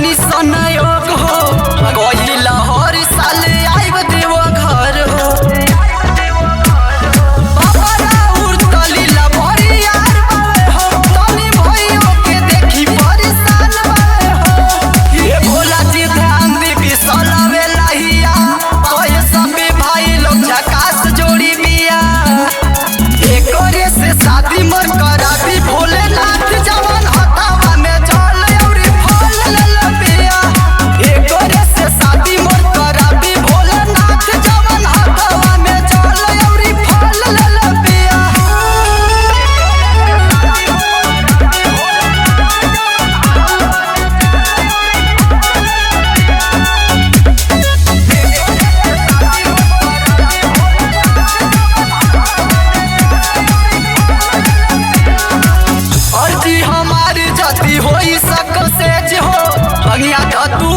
बानी संयोग हो गइल हर साल आइब देव घर हो बाबा उड़तलीला बरियार बावे हो तनी भइयो के देखी परेशान बावे हो ये भोला जी ध्यान दे कि सलावे लहिया कहे सबे भाई लोग झकास जोड़ी बिया एकरे से शादी मोर कराबी भोलेनाथ जवान हतावा में जल औरी फल ले बिया एकरे से शादी मोर कराबी भोलेनाथ जवान हतावा में जल औरी फल ले बिया अर्जी हमारी जति होई सकसेज हो बगिया धतू